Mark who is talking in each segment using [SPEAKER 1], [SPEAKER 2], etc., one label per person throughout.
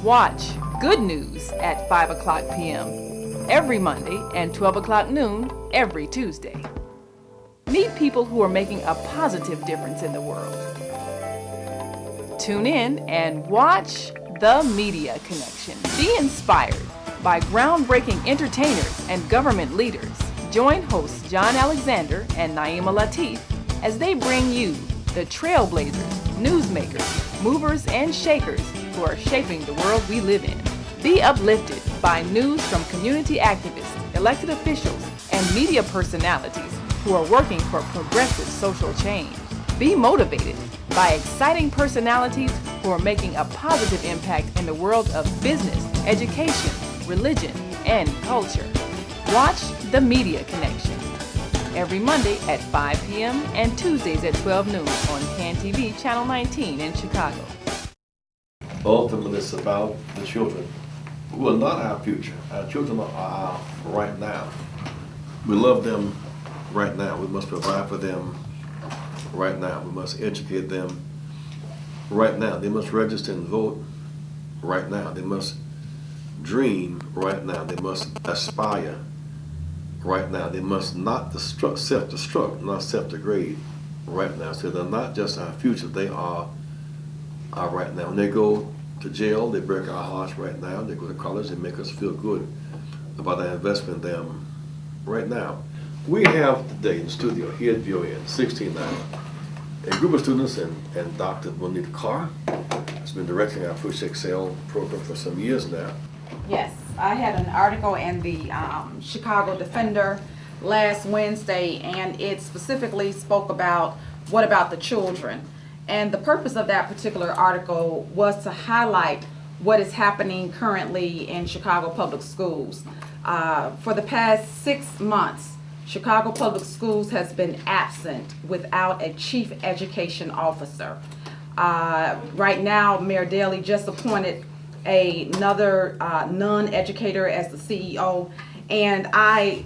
[SPEAKER 1] Watch Good News at 5 o'clock p.m. every Monday and 12 o'clock noon every Tuesday. Meet people who are making a positive difference in the world. Tune in and watch The Media Connection. Be inspired by groundbreaking entertainers and government leaders. Join hosts John Alexander and Naima Latif as they bring you the trailblazers, newsmakers, movers, and shakers who are shaping the world we live in. Be uplifted by news from community activists, elected officials, and media personalities who are working for progressive social change. Be motivated by exciting personalities who are making a positive impact in the world of business, education, religion, and culture. Watch The Media Connection every Monday at 5 p.m. and Tuesdays at 12 noon on CAN TV Channel 19 in Chicago.
[SPEAKER 2] Ultimately, it's about the children who are not our future. Our children are our right now. We love them right now. We must provide for them right now. We must educate them right now. They must register and vote right now. They must dream right now. They must aspire right now. They must not self-destruct, not self-degrade right now. So they're not just our future, they are our right now. When they go to jail, they break our hearts right now. They go to college, they make us feel good about our investment in them right now. We have today in the studio here at WVON 1690 a group of students and Dr. Bonita Carr has been directing our Push Excel program for some years now.
[SPEAKER 3] Yes, I had an article in the Chicago Defender last Wednesday, and it specifically spoke about what about the children. And the purpose of that particular article was to highlight what is happening currently in Chicago Public Schools. For the past 6 months, Chicago Public Schools has been absent without a chief education officer. Right now, Mayor Daley just appointed another non-educator as the CEO, and I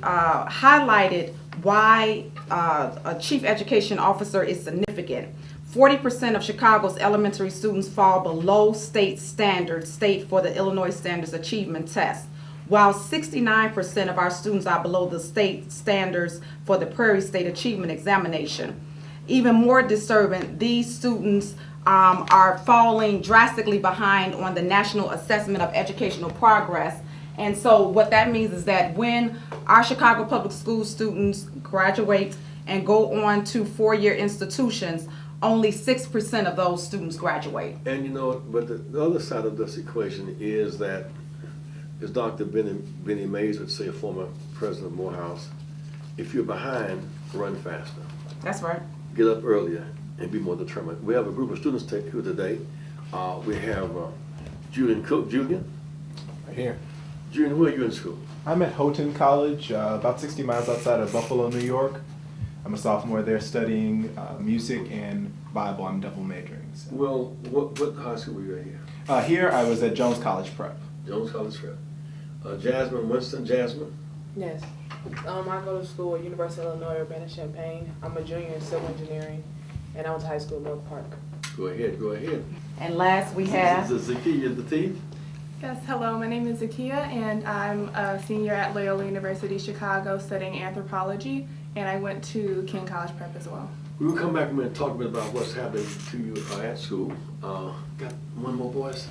[SPEAKER 3] highlighted why a chief education officer is significant. 40% of Chicago's elementary students fall below state standards, state for the Illinois Standards Achievement Test, while 69% of our students are below the state standards for the Prairie State Achievement Examination. Even more disturbing, these students are falling drastically behind on the National Assessment of Educational Progress. And so what that means is that when our Chicago Public School students graduate and go on to four-year institutions, only 6% of those students graduate.
[SPEAKER 2] And you know, but the other side of this equation is that, as Dr. Benny Mays would say, a former president of Morehouse, if you're behind, run faster.
[SPEAKER 3] That's right.
[SPEAKER 2] Get up earlier and be more determined. We have a group of students here today. We have Julian Cook. Julian?
[SPEAKER 4] Right here.
[SPEAKER 2] Julian, where are you in school?
[SPEAKER 4] I'm at Houghton College, about 60 miles outside of Buffalo, New York. I'm a sophomore there studying music and Bible. I'm double majoring. So.
[SPEAKER 2] Well, what high school were you at here?
[SPEAKER 4] Here I was at Jones College Prep.
[SPEAKER 2] Jones College Prep. Jasmine, Winston, Jasmine?
[SPEAKER 5] Yes. I go to school at University of Illinois, Urbana-Champaign. I'm a junior in civil engineering, and I went to high school in Milk Park.
[SPEAKER 2] Go ahead.
[SPEAKER 3] And last we have
[SPEAKER 2] Zakiyya, Latif.
[SPEAKER 6] Yes, hello, my name is Zakiyya, and I'm a senior at Loyola University Chicago studying anthropology, and I went to King College Prep as well.
[SPEAKER 2] We will come back and talk a bit about what's happening to you at school. Got one more voice?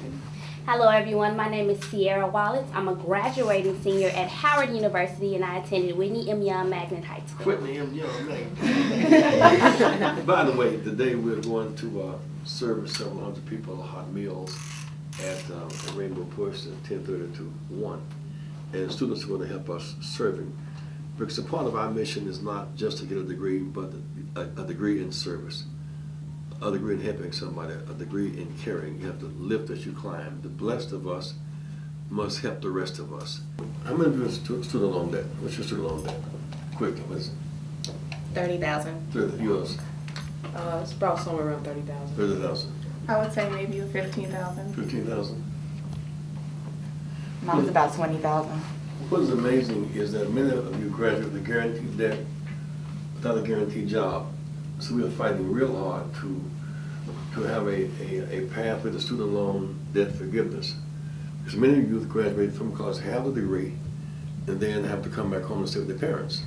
[SPEAKER 7] Hello everyone, my name is Sierra Wallace. I'm a graduating senior at Howard University and I attended Whitney M. Young Magnet High School.
[SPEAKER 2] Whitney M. Young Magnet. By the way, today we're going to serve several hundred people hot meals at Rainbow Push at 10:30 to 1. And students are going to help us serving. Because a part of our mission is not just to get a degree, but a degree in service. A degree in helping somebody, a degree in caring. You have to lift as you climb. The blessed of us must help the rest of us. How many of you are student loan debt? What's your student loan debt? Quickly, what's it?
[SPEAKER 3] 30,000.
[SPEAKER 2] 30, yours?
[SPEAKER 5] It's about somewhere around 30,000.
[SPEAKER 2] 30,000.
[SPEAKER 6] I would say maybe 15,000.
[SPEAKER 2] 15,000.
[SPEAKER 3] Mine was about 20,000.
[SPEAKER 2] What is amazing is that many of you graduate with a guaranteed debt without a guaranteed job. So we are fighting real hard to have a path with the student loan debt forgiveness. Because many youth graduate from college, have a degree, and then have to come back home and stay with their parents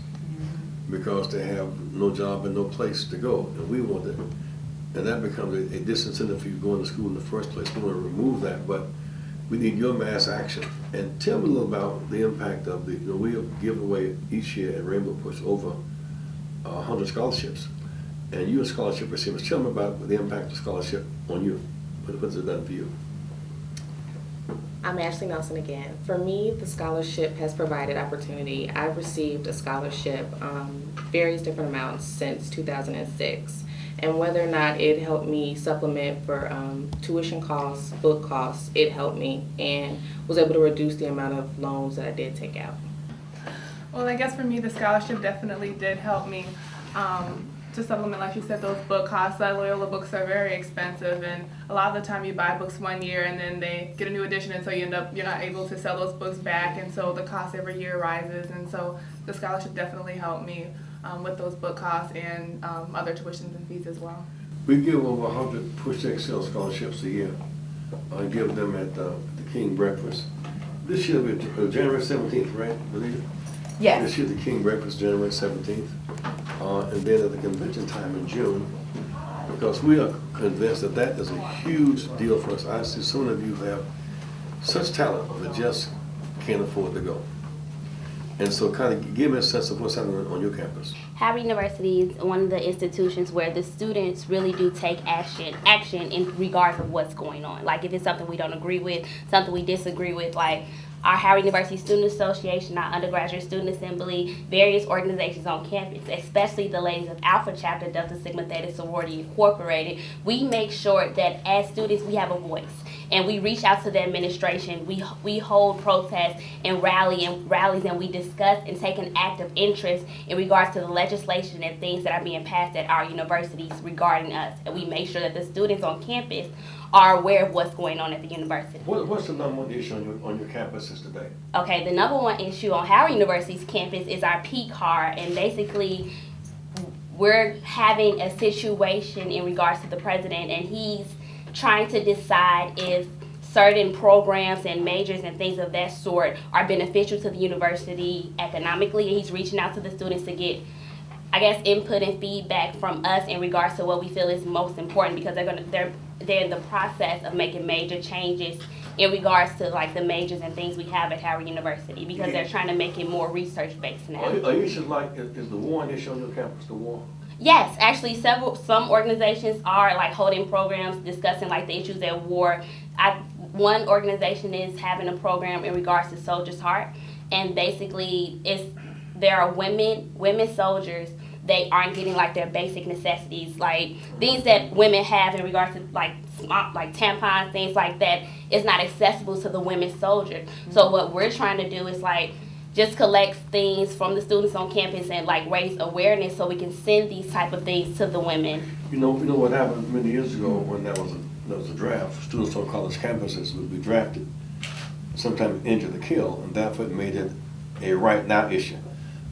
[SPEAKER 2] because they have no job and no place to go. And we want it. And that becomes a disincentive for you going to school in the first place. We want to remove that, but we need your mass action. And tell me a little about the impact of the, we have given away each year at Rainbow Push over 100 scholarships. And you're a scholarship recipient. Tell me about the impact of scholarship on you. What's it done for you?
[SPEAKER 8] I'm ASHLI Nelson again. For me, the scholarship has provided opportunity. I've received a scholarship, various different amounts since 2006. And whether or not it helped me supplement for tuition costs, book costs, it helped me and was able to reduce the amount of loans that I did take out.
[SPEAKER 6] Well, I guess for me, the scholarship definitely did help me to supplement, like you said, those book costs. The Loyola books are very expensive, and a lot of the time you buy books one year and then they get a new edition, and so you're not able to sell those books back, and so the cost every year rises. And so the scholarship definitely helped me with those book costs and other tuitions and fees as well.
[SPEAKER 2] We give over 100 Push to Excel scholarships a year. I give them at the King Breakfast. This year will be January 17th, right, Bonita?
[SPEAKER 3] Yes.
[SPEAKER 2] This year the King Breakfast, January 17th. And then at the convention time in June, because we are convinced that that is a huge deal for us. I see so many of you have such talent but just can't afford to go. And so kind of give me a sense of what's happening on your campus.
[SPEAKER 7] Howard University is one of the institutions where the students really do take action in regards of what's going on. Like if it's something we don't agree with, something we disagree with, like our Howard University Student Association, our Undergraduate Student Assembly, various organizations on campus, especially the ladies of Alpha Chapter, Delta Sigma Theta Sorority Incorporated, we make sure that as students we have a voice. And we reach out to the administration, we hold protests and rallies, and we discuss and take an active interest in regards to the legislation and things that are being passed at our universities regarding us. And we make sure that the students on campus are aware of what's going on at the university.
[SPEAKER 2] What's the number one issue on your campuses today?
[SPEAKER 7] Okay, the number one issue on Howard University's campus is our Carr, and basically we're having a situation in regards to the president, and he's trying to decide if certain programs and majors and things of that sort are beneficial to the university economically, and he's reaching out to the students to get, I guess, input and feedback from us in regards to what we feel is most important, because they're in the process of making major changes in regards to like the majors and things we have at Howard University, because they're trying to make it more research based now.
[SPEAKER 2] Are you just like, is the war an issue on your campus, the war?
[SPEAKER 7] Yes, actually some organizations are like holding programs discussing like the issues at war. One organization is having a program in regards to Soldier's Heart, and basically there are women soldiers. They aren't getting like their basic necessities, like things that women have in regards to like tampons, things like that, is not accessible to the women soldier. So what we're trying to do is like just collect things from the students on campus and like raise awareness so we can send these type of things to the women.
[SPEAKER 2] You know what happened many years ago when there was a draft. Students on college campuses would be drafted, sometimes injured or killed, and therefore it made it a right now issue.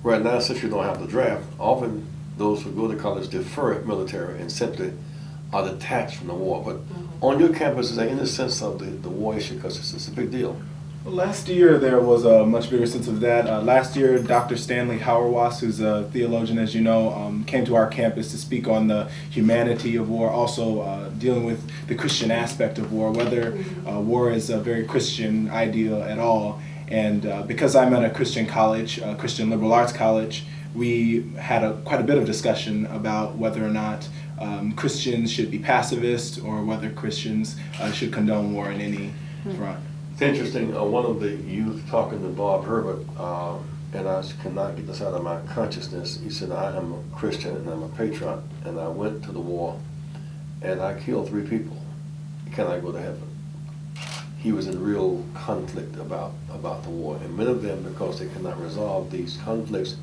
[SPEAKER 2] Right now, since you don't have the draft, often those who go to college defer military and simply are detached from the war. But on your campus, is there any sense of the war issue? Because it's a big deal.
[SPEAKER 4] Last year, there was a much bigger sense of that. Last year, Dr. Stanley Hauerwas, who's a theologian, as you know, came to our campus to speak on the humanity of war, also dealing with the Christian aspect of war, whether war is a very Christian ideal at all. And because I'm at a Christian college, a Christian liberal arts college, we had quite a bit of discussion about whether or not Christians should be pacifist or whether Christians should condone war in any front.
[SPEAKER 2] It's interesting, one of the youth talking to Bob Herbert, and I cannot get this out of my consciousness, he said, I am a Christian and I'm a patriot, and I went to the war and I killed 3 people. Can I go to heaven? He was in real conflict about the war, and many of them, because they cannot resolve these conflicts,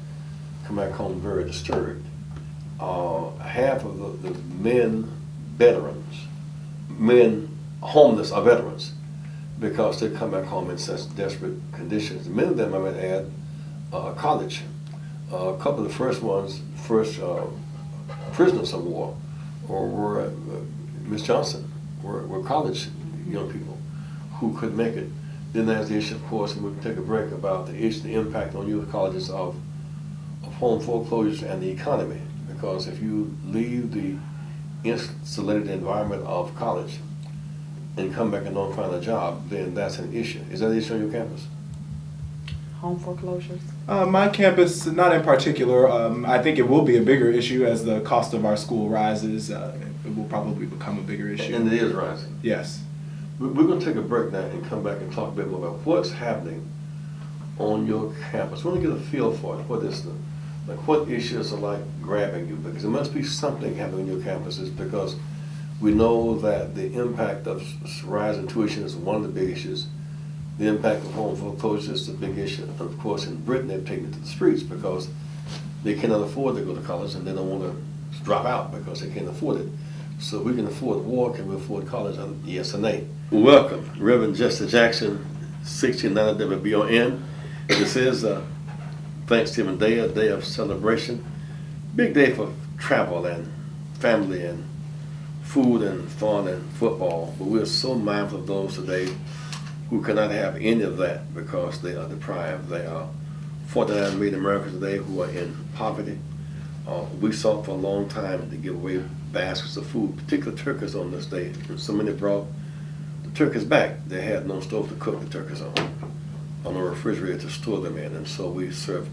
[SPEAKER 2] come back home very disturbed. Half of the men homeless are veterans, because they come back home in such desperate conditions. Many of them, I might add, college. A couple of the first prisoners of war, or were Miss Johnson, were college young people who could make it. Then there's the issue, of course, and we'll take a break about the issue, the impact on youth colleges of home foreclosures and the economy. Because if you leave the insulated environment of college and come back and don't find a job, then that's an issue. Is that an issue on your campus?
[SPEAKER 3] Home foreclosures?
[SPEAKER 4] My campus, not in particular. I think it will be a bigger issue as the cost of our school rises. It will probably become a bigger issue.
[SPEAKER 2] And it is rising.
[SPEAKER 4] Yes.
[SPEAKER 2] We're going to take a break now and come back and talk a bit more about what's happening on your campus. We want to get a feel for it. What issues are like grabbing you? Because there must be something happening on your campuses, because we know that the impact of rising tuition is one of the big issues. The impact of home foreclosures is the big issue. And of course, in Britain, they've taken it to the streets because they cannot afford to go to college and they don't want to drop out because they can't afford it. So we can afford war, can we afford college? Yes and nay. Welcome, Reverend Jesse Jackson, 1690 WVON. This is Thanksgiving Day, a day of celebration. Big day for travel and family and food and fun and football. But we're so mindful of those today who cannot have any of that because they are deprived. They are 49 million Americans today who are in poverty. We sought for a long time to give away baskets of food, particularly turkeys on this day. And so many brought the turkeys back. They had no stove to cook the turkeys on a refrigerator to store them in. And so we serve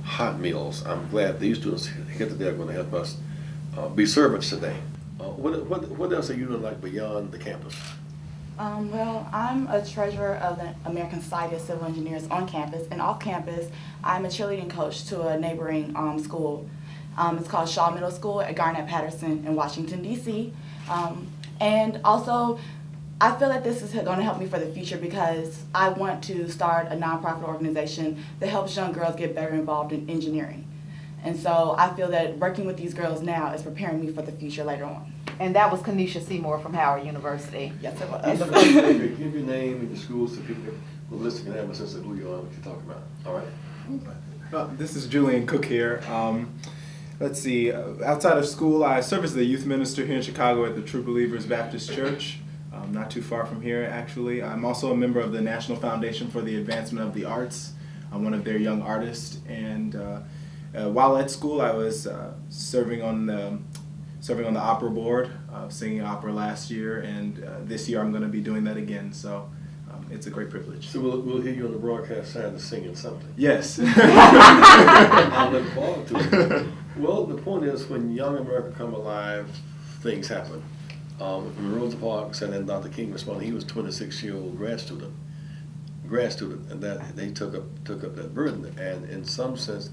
[SPEAKER 2] hot meals. I'm glad these students here today are going to help us be servants today. What else are you doing like beyond the campus?
[SPEAKER 9] Well, I'm a treasurer of the American Society of Civil Engineers on campus, and off campus, I'm a cheerleading coach to a neighboring school. It's called Shaw Middle School at Garnett-Patterson in Washington, D.C. And also, I feel that this is going to help me for the future because I want to start a nonprofit organization that helps young girls get better involved in engineering. And so I feel that working with these girls now is preparing me for the future later on.
[SPEAKER 3] And that was CANISHA SEYMORE from Howard University.
[SPEAKER 9] Yes, it
[SPEAKER 2] Give
[SPEAKER 9] was.
[SPEAKER 2] your name and your school so people who listen can have a sense of who you are and what you're talking about. All right?
[SPEAKER 4] This is Julian Cook here. Let's see. Outside of school, I serve as the youth minister here in Chicago at the True Believers Baptist Church. Not too far from here, actually. I'm also a member of the National Foundation for the Advancement of the Arts. I'm one of their young artists. And while at school, I was serving on the opera board, singing opera last year, and this year I'm going to be doing that again. So it's a great privilege.
[SPEAKER 2] So we'll hear you on the broadcast side singing something.
[SPEAKER 4] Yes.
[SPEAKER 2] I'll look forward to it. Well, the point is, when young America come alive, things happen. When Rosa Parks and then Dr. King responded, he was a 26-year-old grad student, and that they took up that burden. And in some sense,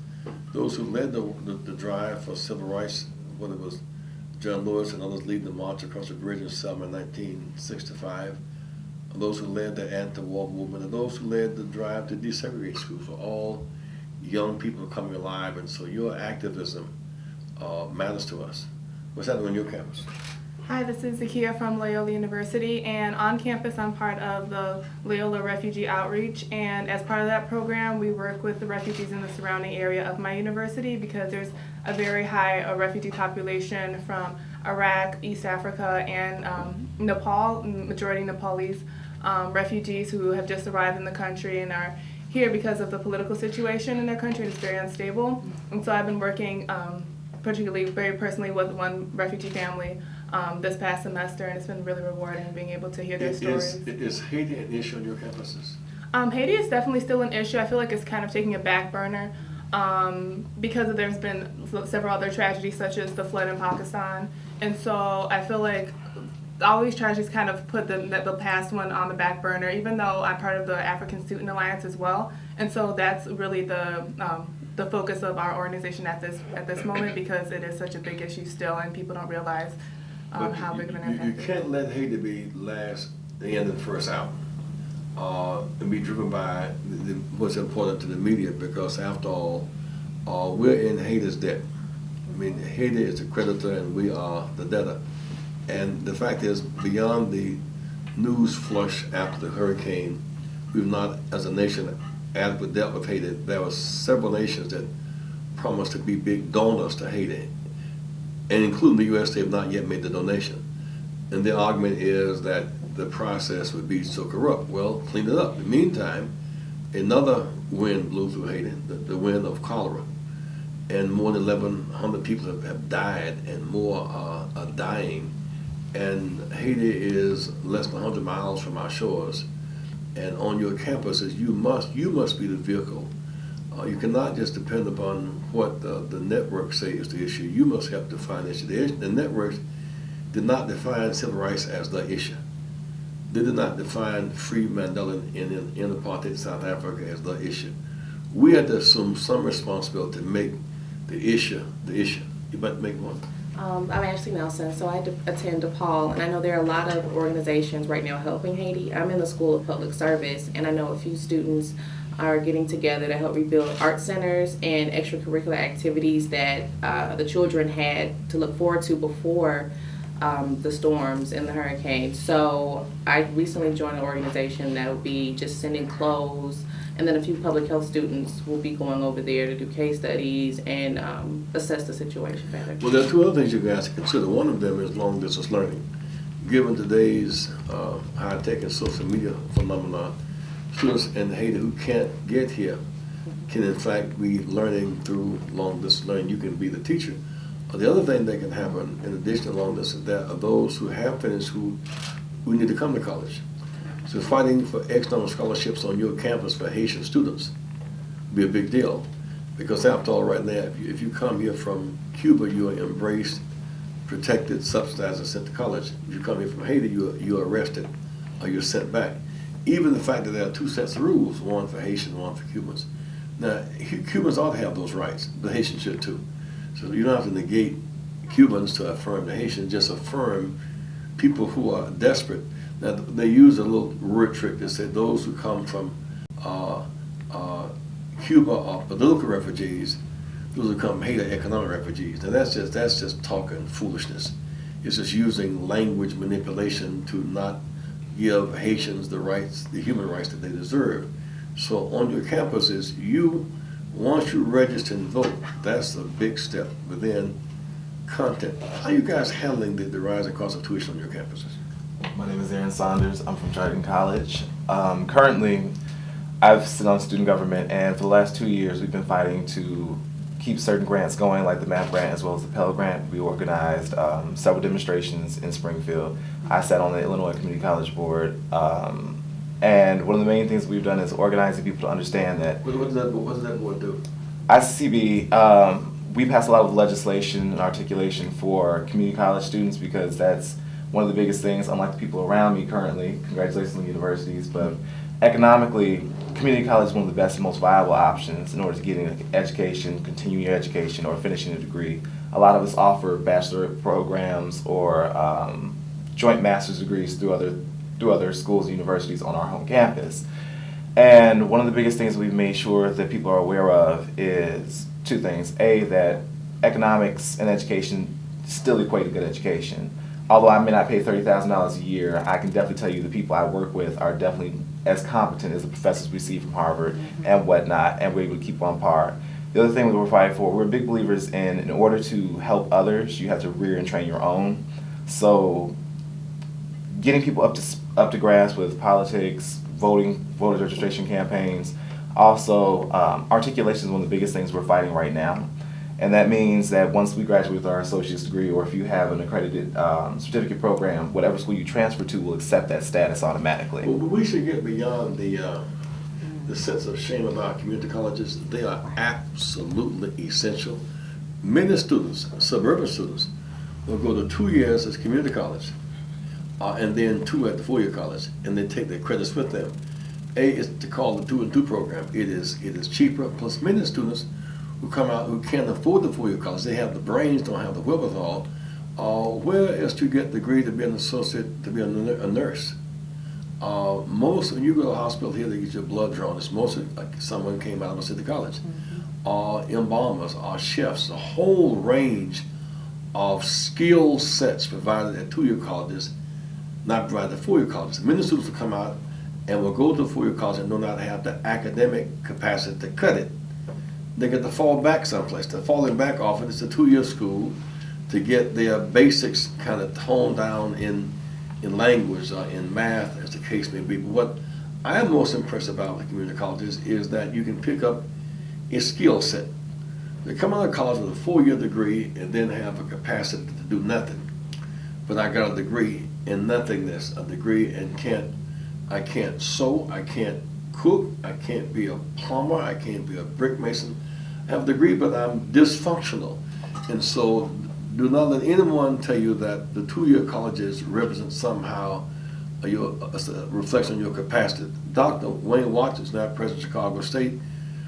[SPEAKER 2] those who led the drive for civil rights, whether it was John Lewis and others leading the march across the bridge in Selma in 1965, those who led the anti-war movement, and those who led the drive to desegregate schools, were all young people coming alive. And so your activism matters to us. What's happening on your campus?
[SPEAKER 6] Hi, this is Zakiyya from Loyola University, and on campus I'm part of the Loyola Refugee Outreach, and as part of that program we work with the refugees in the surrounding area of my university because there's a very high refugee population from Iraq, East Africa, and Nepal, majority Nepalese refugees who have just arrived in the country and are here because of the political situation in their country. It's very unstable, and so I've been working particularly very personally with one refugee family this past semester, and it's been really rewarding being able to hear their stories.
[SPEAKER 2] Is Haiti an issue on your campuses?
[SPEAKER 6] Haiti is definitely still an issue. I feel like it's kind of taking a back burner because there's been several other tragedies such as the flood in Pakistan, and so I feel like all these tragedies kind of put the past one on the back burner, even though I'm part of the African Student Alliance as well, and so that's really the focus of our organization at this moment because it is such a big issue still, and people don't realize how big of an impact.
[SPEAKER 2] You can't let Haiti be last, the end, and first out, and be driven by what's important to the media, because after all, we're in Haiti's debt. I mean, Haiti is the creditor and we are the debtor. And the fact is, beyond the news flush after the hurricane, we've not, as a nation, adequately dealt with Haiti. There were several nations that promised to be big donors to Haiti, and including the U.S., they have not yet made the donation. And the argument is that the process would be so corrupt. Well, clean it up. In the meantime, another wind blew through Haiti, the wind of cholera, and more than 1,100 people have died, and more are dying. And Haiti is less than 100 miles from our shores, and on your campuses, you must be the vehicle. You cannot just depend upon what the networks say is the issue. You must help define the issue. The networks did not define civil rights as the issue. They did not define free Mandela in apartheid South Africa as the issue. We had to assume some responsibility to make the issue the issue. You might make one.
[SPEAKER 8] I'm Ashley Nelson, so I attend DePaul, and I know there are a lot of organizations right now helping Haiti. I'm in the School of Public Service, and I know a few students are getting together to help rebuild art centers and extracurricular activities that the children had to look forward to before the storms and the hurricane. So I recently joined an organization that will be just sending clothes, and then a few public health students will be going over there to do case studies and assess the situation better.
[SPEAKER 2] Well, there are two other things you guys to consider. One of them is long distance learning. Given today's high-tech and social media phenomena, students in Haiti who can't get here can in fact be learning through long distance learning. You can be the teacher. The other thing that can happen in addition to long distance, there are those who have finished who need to come to college. So fighting for external scholarships on your campus for Haitian students would be a big deal, because after all, right now, if you come here from Cuba, you are embraced, protected, subsidized, and sent to college. If you come here from Haiti, you're arrested or you're sent back. Even the fact that there are two sets of rules, one for Haitians, one for Cubans. Now, Cubans ought to have those rights, but Haitians should too. So you don't have to negate Cubans to affirm the Haitians, just affirm people who are desperate. Now, they use a little word trick that said those who come from Cuba are political refugees, those who come from Haiti are economic refugees. Now, that's just talking foolishness. It's just using language manipulation to not give Haitians the rights, the human rights that they deserve. So on your campuses, once you register and vote, that's a big step. But then content. How are you guys handling the rising cost of tuition on your campuses?
[SPEAKER 10] My name is Aaron Saunders. I'm from Triton College. Currently, I've sit on student government, and for the last 2 years, we've been fighting to keep certain grants going, like the math grant as well as the Pell Grant. We organized several demonstrations in Springfield. I sat on the Illinois Community College Board, and one of the main things we've done is organizing people to understand that.
[SPEAKER 2] What does that board do?
[SPEAKER 10] ICCB, we pass a lot of legislation and articulation for community college students, because that's one of the biggest things, unlike the people around me currently, congratulations on universities, but economically, community college is one of the best and most viable options in order to get an education, continuing your education, or finishing a degree. A lot of us offer bachelor programs or joint master's degrees through other schools and universities on our home campus. And one of the biggest things we've made sure that people are aware of is two things. A, that economics and education still equate to good education. Although I may not pay $30,000 a year, I can definitely tell you the people I work with are definitely as competent as the professors we see from Harvard and whatnot, and we're able to keep on par. The other thing we were fighting for, we're big believers in order to help others, you have to rear and train your own. So getting people up to grasp with politics, voting, voters registration campaigns, also articulation is one of the biggest things we're fighting right now. And that means that once we graduate with our associate's degree, or if you have an accredited certificate program, whatever school you transfer to will accept that status automatically.
[SPEAKER 2] Well, we should get beyond the sense of shame about community colleges. They are absolutely essential. Many students, suburban students, will go to 2 years as community college, and then 2 at the 4-year college, and they take their credits with them. Is to call the 2-and-2 program. It is cheaper. Plus, many students who come out who can't afford the 4-year college, they have the brains, don't have the wherewithal. Where is to get the degree to be an associate, to be a nurse? When you go to a hospital here, they get your blood drawn. It's mostly like someone came out of a city college. Embalmers, chefs, a whole range of skill sets provided at 2-year colleges, not provided at 4-year colleges. Many students will come out and will go to 4-year college and do not have the academic capacity to cut it. They get to fall back someplace. They're falling back often. It's a 2-year school to get their basics kind of toned down in in language, in math, as the case may be. But what I am most impressed about the community colleges is that you can pick up a skill set. They come out of college with a 4-year degree and then have a capacity to do nothing. But I got a degree in nothingness, a degree in I can't sew, I can't cook, I can't be a plumber, I can't be a brick mason. I have a degree, but I'm dysfunctional. And so do not let anyone tell you that the 2-year colleges represent somehow a reflection on your capacity. Dr. Wayne Watkins, now president of Chicago State,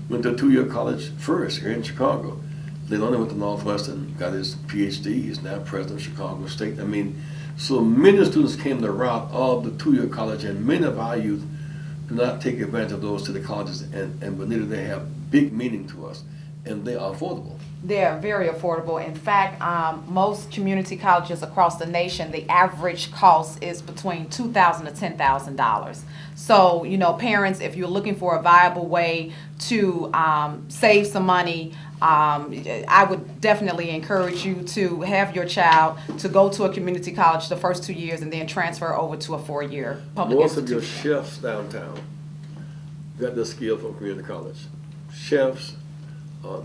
[SPEAKER 2] went to a 2-year college first here in Chicago. Later on, he went to Northwestern, got his PhD. He's now president of Chicago State. I mean, so many students came the route of the 2-year college, and many of our youth do not take advantage of those to the colleges. And Bonita, they have big meaning to us, and they are affordable.
[SPEAKER 3] They're very affordable. In fact, most community colleges across the nation, the average cost is between $2,000 to $10,000. So, you know, parents, if you're looking for a viable way to save some money, I would definitely encourage you to have your child to go to a community college the first 2 years and then transfer over to a 4-year public
[SPEAKER 2] Most
[SPEAKER 3] institution.
[SPEAKER 2] of your chefs downtown got this skill from community college. Chefs,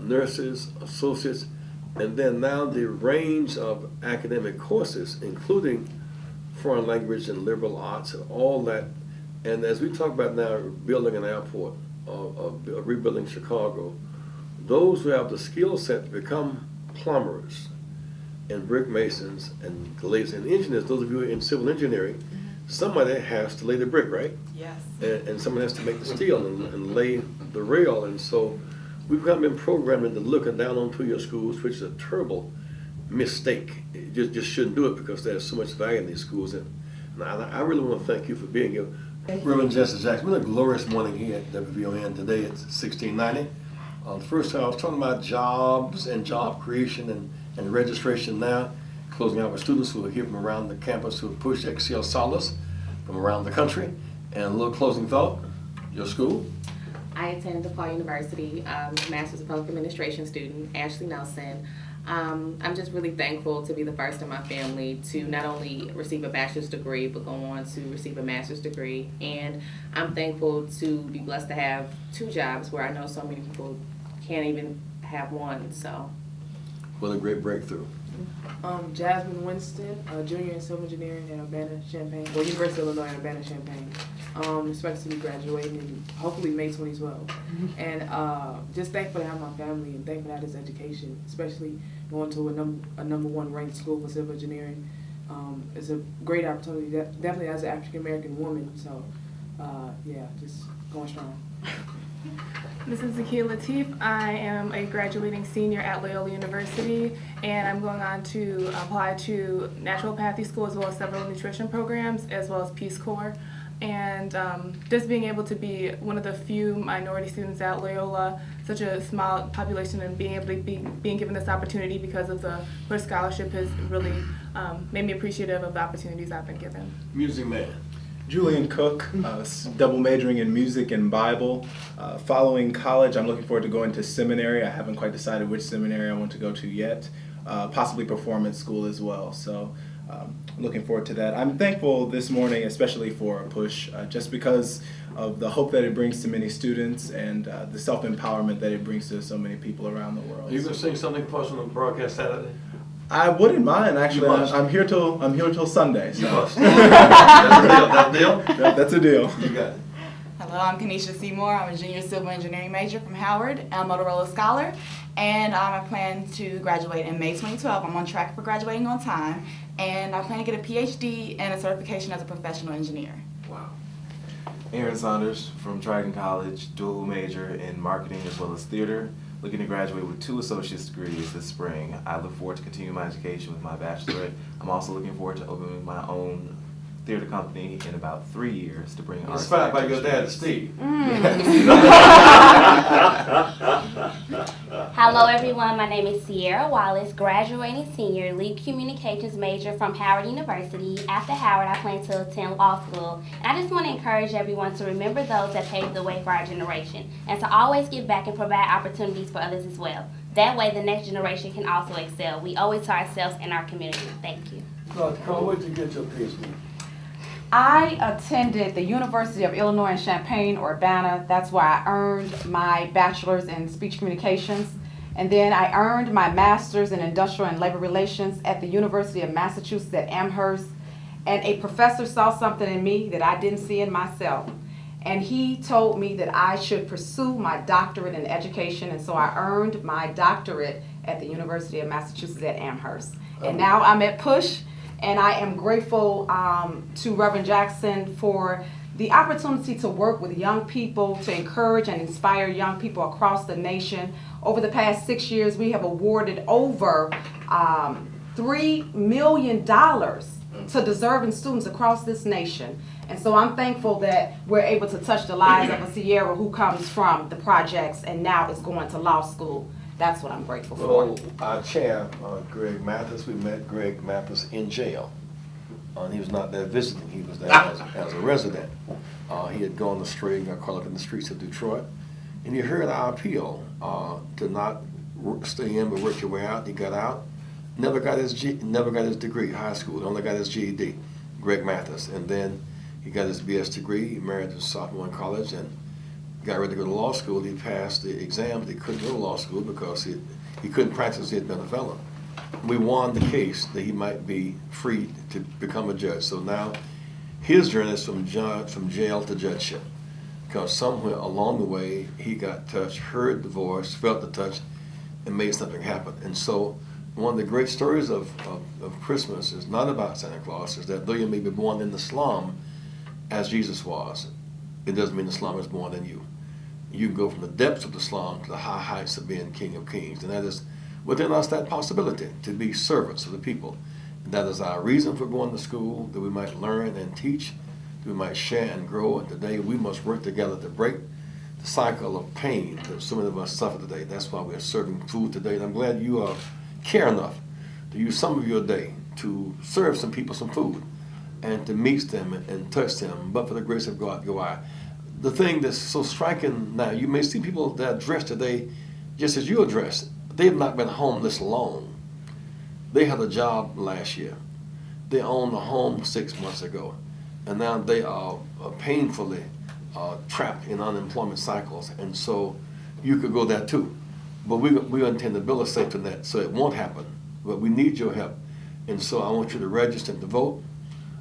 [SPEAKER 2] nurses, associates, and then now the range of academic courses, including foreign language and liberal arts and all that. And as we talk about now building an airport, rebuilding Chicago, those who have the skill set to become plumbers and brick masons and glaziers and engineers, those of you in civil engineering, somebody has to lay the brick, right?
[SPEAKER 3] Yes.
[SPEAKER 2] And someone has to make the steel and lay the rail. And so we've kind of been programming to look down on 2-year schools, which is a terrible mistake. You just shouldn't do it because there's so much value in these schools. And I really want to thank you for being here. Reverend Justice Jackson, it's been a glorious morning here at WVON today at 1690. First time I was talking about jobs and job creation and registration now, closing out with students who are here from around the campus who have pushed XCL Solace from around the country. And a little closing thought, your school?
[SPEAKER 8] I attend DePaul University, Master's of Public Administration student, ASHLI Nelson. I'm just really thankful to be the first in my family to not only receive a bachelor's degree, but go on to receive a master's degree. And I'm thankful to be blessed to have 2 jobs where I know so many people can't even have one, so.
[SPEAKER 2] What a great breakthrough.
[SPEAKER 5] Jasmine Winston, junior in civil engineering at Urbana-Champaign, well, University of Illinois at Urbana-Champaign. Expected to be graduating in hopefully May 2012. And just thankful to have my family and thankful to have this education, especially going to a number 1 ranked school for civil engineering. It's a great opportunity, definitely as an African American woman. So yeah, just going strong.
[SPEAKER 6] This is Zakiyya Latif. I am a graduating senior at Loyola University, and I'm going on to apply to naturopathy school as well as several nutrition programs as well as Peace Corps. And just being able to be one of the few minority students at Loyola, such a small population, and being able to being given this opportunity because of the Bush Scholarship has really made me appreciative of the opportunities I've been given.
[SPEAKER 2] Music man.
[SPEAKER 4] Julian Cook, double majoring in music and Bible. Following college, I'm looking forward to going to seminary. I haven't quite decided which seminary I want to go to yet. Possibly performance school as well. So looking forward to that. I'm thankful this morning, especially for PUSH, just because of the hope that it brings to many students and the self-empowerment that it brings to so many people around the world.
[SPEAKER 2] Are you going to sing something for us on the broadcast Saturday?
[SPEAKER 4] I wouldn't mind, actually. I'm here till Sunday. So.
[SPEAKER 2] You must. That's a deal?
[SPEAKER 4] That's a deal.
[SPEAKER 2] You got it.
[SPEAKER 9] Hello, I'm CANISHA SEYMORE. I'm a junior civil engineering major from Howard. I'm a Motorola scholar, and I plan to graduate in May 2012. I'm on track for graduating on time, and I plan to get a PhD and a certification as a professional engineer.
[SPEAKER 2] Wow.
[SPEAKER 10] Aaron Saunders from Triton College, dual major in marketing as well as theater. Looking to graduate with 2 associate's degrees this spring. I look forward to continuing my education with my bachelorette. I'm also looking forward to opening my own theater company in about 3 years to bring arts.
[SPEAKER 2] Inspired by your dad, Steve.
[SPEAKER 7] Hello everyone, my name is Sierra Wallace, graduating senior, lead communications major from Howard University. After Howard, I plan to attend law school. And I just want to encourage everyone to remember those that paved the way for our generation and to always give back and provide opportunities for others as well. That way the next generation can also excel. We owe it to ourselves and our community. Thank you.
[SPEAKER 2] Carr, where did you get your PhD?
[SPEAKER 3] I attended the University of Illinois in Champaign-Urbana. That's where I earned my bachelor's in speech communications. And then I earned my master's in industrial and labor relations at the University of Massachusetts at Amherst. And a professor saw something in me that I didn't see in myself. And he told me that I should pursue my doctorate in education. And so I earned my doctorate at the University of Massachusetts at Amherst. And now I'm at Push. And I am grateful to Reverend Jackson for the opportunity to work with young people, to encourage and inspire young people across the nation. Over the past 6 years, we have awarded over $3 million to deserving students across this nation. And so I'm thankful that we're able to touch the lives of a Sierra who comes from the projects and now is going to law school. That's what I'm grateful for.
[SPEAKER 2] Well, our chair, Greg Mathis, we met Greg Mathis in jail. He was not there visiting, he was there as a resident. He had gone astray, got caught up in the streets of Detroit. And he heard our appeal to not stay in but work your way out. He got out, never got his degree, high school, only got his GED, Greg Mathis. And then he got his BS degree, he married a sophomore in college, and got ready to go to law school. He passed the exams. He couldn't go to law school because he couldn't practice. He had been a felon. We won the case that he might be free to become a judge. So now his journey is from jail to judgeship, because somewhere along the way he got touched, heard the voice, felt the touch, and made something happen. And so one of the great stories of Christmas is not about Santa Claus, is that though you may be born in the slum as Jesus was, it doesn't mean the slum is born in you. You can go from the depths of the slum to the high heights of being King of Kings. And that is within us, that possibility to be servants of the people. And that is our reason for going to school, that we might learn and teach, that we might share and grow. And today we must work together to break the cycle of pain that so many of us suffer today. That's why we're serving food today. And I'm glad you care enough to use some of your day to serve some people some food and to meet them and touch them. But for the grace of God, go I. The thing that's so striking now, you may see people that are dressed today just as you're dressed. They've not been home this long. They had a job last year. They owned a home 6 months ago. And now they are painfully trapped in unemployment cycles. And so you could go there too. But we intend to build a safety net so it won't happen. But we need your help. And so I want you to register to vote.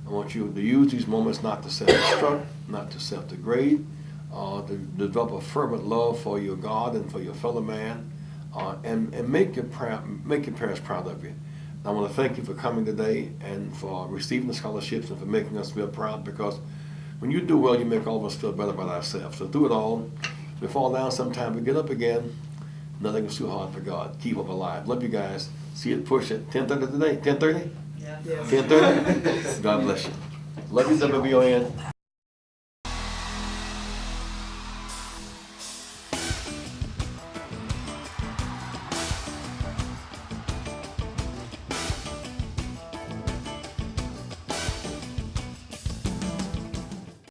[SPEAKER 2] I want you to use these moments not to self-destruct, not to self-degrade, to develop a fervent love for your God and for your fellow man, and make your parents proud of you. I want to thank you for coming today and for receiving the scholarships and for making us feel proud, because when you do well, you make all of us feel better about ourselves. So through it all, we fall down sometime, we get up again. Nothing is too hard for God. Keep up alive. Love you guys. See you at Push at 10:30 today. 10:30? Yes. 10:30? God bless you. Love you, WVON.